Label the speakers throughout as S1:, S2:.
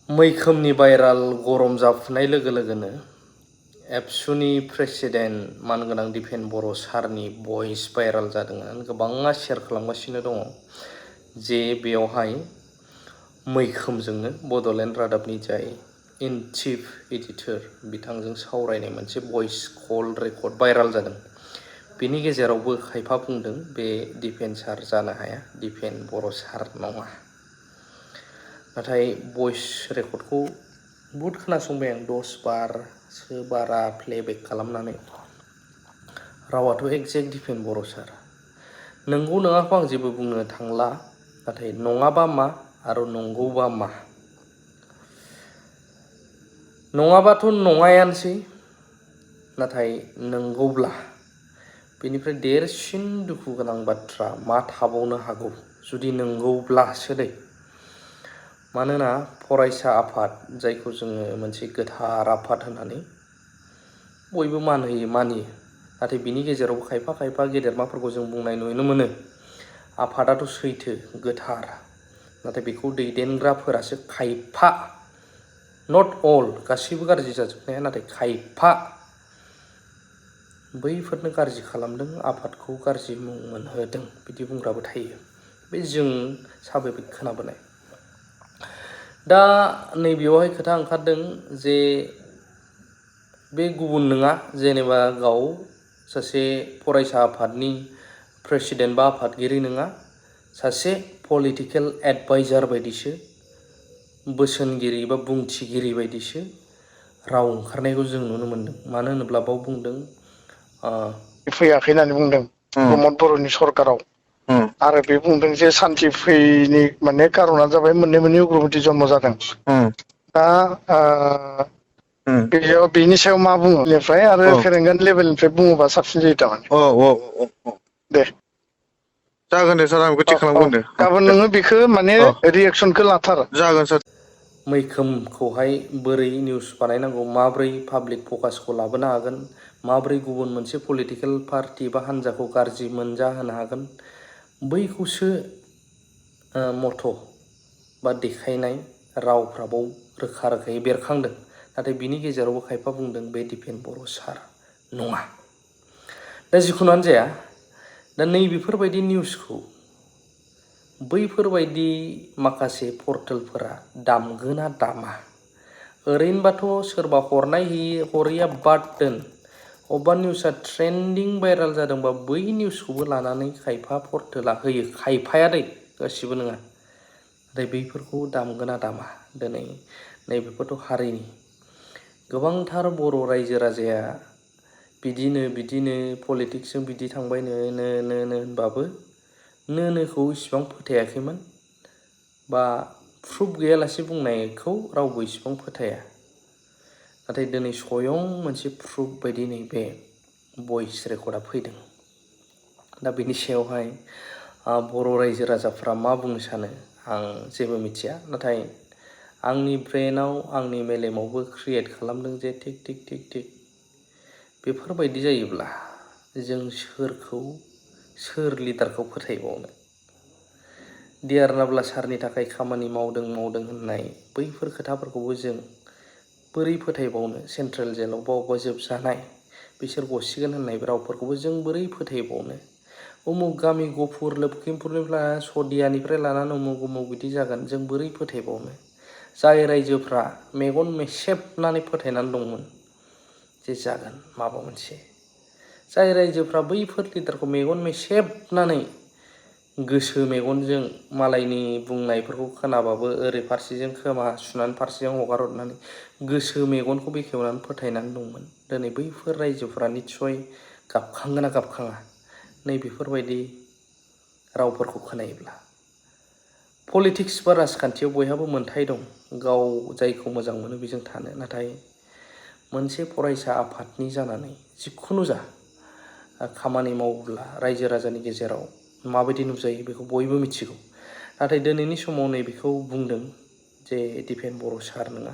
S1: मैखोमनि viral गरम जाफुनाय लोगो लोगोनो एबसुनि प्रेसिडेन्ट मानगोनां दिपेन बर' सारनि भइस भाइराल जादों गोबाङा शेयार खालामगासिनो दङ जे बेयावहाय मैखोमजोंनो बड'लेण्ड रादाबनि जाय इन चिफ एडिटर बिथांजों सावरायनाय मोनसे भइस कल रेकर्ड भाइराल जादों। बेनि गेजेरावबो खायफा बुंदों बे दिपेन सार जानो हाया, दिपेन बर' सार नङा। नाथाय भइस रेकर्डखौ बहुद खोनासंबाय आं 10 बारसो बारा प्लेबेक खालामनानै। रावाथ' एक्जेक्ट दिपेन बर' सार। नंगौ नङाखौ आं जेबो बुंनो थांला, नाथाय नङाबा मा आरो नंगौबा मा? नङाबाथ' नङायानोसै, नाथाय नंगौब्ला बेनिफ्राय देरसिन दुखु गोनां बाथ्रा मा थाबावनो हागौ जुदि नंगौब्लासो दै। मानोना फरायसा आफाद जायखौ जोङो मोनसे गोथार आफाद होननानै बयबो मान होयो मानियो, नाथाय बिनि गेजेराव खायफा खायफा गेदेरमाफोरखौ जों बुंनाय नुनो मोनो आफादाथ' सैथो गोथार, नाथाय बेखौ दैदेनग्राफोरासो खायफा, नट अल गासैबो गाज्रि जाजोबनाया, नाथाय खायफा बैफोरनो गाज्रि खालामदों, आफादखौ गाज्रि मुं मोनहोदों बिदि बुंग्राबो थायो। बे जों साभाबिक खोनाबोनाय। दा नैबेयावहाय खोथा ओंखारदों जे बे गुबुन नङा, जेनेबा गाव सासे फरायसा आफादनि प्रेसिडेन्ट बा आफादगिरि नङा, सासे पलिटिकेल एडभाइजार बायदिसो, बोसोनगिरि बा बुंथिगिरि बायदिसो राव ओंखारनायखौ जों नुनो मोन्दों। मानो होनोब्ला बाव बुंदों
S2: फैयाखै होननानै बुंदों प्रमद बर'नि सरकाराव। आरो बे बुंदों जे सान्थि फैयैनि माने कारना जाबाय मोननै उग्रपन्थि जन्म जादों। दा बेयाव बेनि सायाव मा बुङो बेनिफ्राय आरो फेरेंगान लेभेलनिफ्राय बुङोबा साबसिन जायो थारमाने। दे
S3: जागोन दे सार, आं बेखौ थिग खालामगोन दे।
S2: गाबोन नोङो बेखौ माने रिएक्सनखौ लाथार।
S3: जागोन सार।
S1: मैखोमखौहाय बोरै निउस बानायनांगौ, माब्रै पाब्लिक फकासखौ लाबोनो हागोन, माब्रै गुबुन मोनसे पलिटिकेल पार्टि बा हान्जाखौ गाज्रि मोनजाहोनो हागोन, बैखौसो मथ' बा देखायनाय रावफ्राबाव रोखा रोखायै बेरखांदों। नाथाय बिनि गेजेरावबो खायफा बुंदों बे दिपेन बर' सार नङा। दा जिखुनुआनो जाया, दा नैबेफोरबायदि निउसखौ बैफोरबायदि माखासे पर्टेलफोरा दामगोना दामा? ओरैनोबाथ' सोरबा हरैया बाद दोन, अबेबा निउसआ ट्रेन्डिं भाइराल जादोंबा बै निउसखौबो लानानै खायफा पर्टेला होयो, खायफाया दै, गासिबो नङा। नाथाय बैफोरखौ दामगोना दामा? दिनै नैबेफोरथ' हारिनि गोबांथार बर' रायजो राजाया बिदिनो पलिटिक्सजों बिदि थांबाय नो होनबाबो नोखौ इसिबां फोथायाखैमोन, बा प्रुफ गैयालासे बुंनायखौ रावबो इसिबां फोथाया। नाथाय दिनै स्वयं मोनसे प्रुफ बायदि नैबे भइस रेकर्डआ फैदों। दा बेनि सायावहाय बर' रायजो राजाफ्रा मा बुंनो सानो आं जेबो मिथिया, नाथाय आंनि ब्रेनाव, आंनि मेलेमावबो क्रियेट खालामदों जे थिक बेफोरबायदि जायोब्ला जों सोर लिडारखौ फोथायबावनो? डिआर नाब्ला सारनि थाखाय खामानि मावदों होननाय बैफोर खोथाफोरखौबो जों बोरै फोथायबावनो? सेन्ट्रेल जेलाव बबेबा जोबजानाय बिसोर गसिगोन होननाय रावफोरखौबो जों बोरै फोथायबावनो? उमुक गामि गफुर लखिमपुरनिफ्राय सदियानिफ्राय लानानै उमुक बिदि जागोन, जों बोरै फोथायबावनो? जाय रायजोफ्रा मेगन मेसेबनानै फोथायनानै दंमोन जे जागोन माबा मोनसे, जाय रायजोफ्रा बैफोर लिडारखौ मेगन मेसेबनानै गोसो मेगनजों मालायनि बुंनायफोरखौ खोनाबाबो ओरै फारसेजों खोमा सुनानै फारसेजों हगारहरनानै गोसो मेगनखौ बेखेवनानै फोथायनानै दंमोन, दिनै बैफोर रायजोफोरा निस्सय गाबखांगोना गाबखाङा नैबेफोरबायदि रावफोरखौ खोनायोब्ला? पलिटिक्स बा राजखान्थियाव बयहाबो मोन्थाय दं, गाव जायखौ मोजां मोनो बेजों थानो। नाथाय मोनसे फरायसा आफादनि जानानै जिखुनु जा खामानि मावोब्ला रायजो राजानि गेजेराव माबायदि नुजायो बेखौ बयबो मिथिगौ। नाथाय दिनैनि समाव नैबेखौ बुंदों जे दिपेन बर' सार नङा,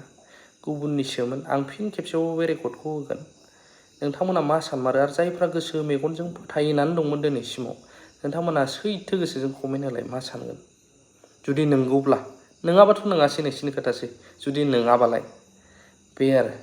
S1: गुबुननिसोमोन। आं फिन खेबसेबाव बे रेकर्डखौ होगोन, नोंथांमोना मा सानमारो? आरो जायफ्रा गोसो मेगनजों फोथायनानै दंमोन दिनैसिमाव, नोंथांमोना सैथो गोसोजों कमेन्ट होलाय, मा सानगोन? जुदि नंगौब्ला नङाबाथ' नङासै नोंसिनि खोथासै जुदि नङाबालाय बे आरो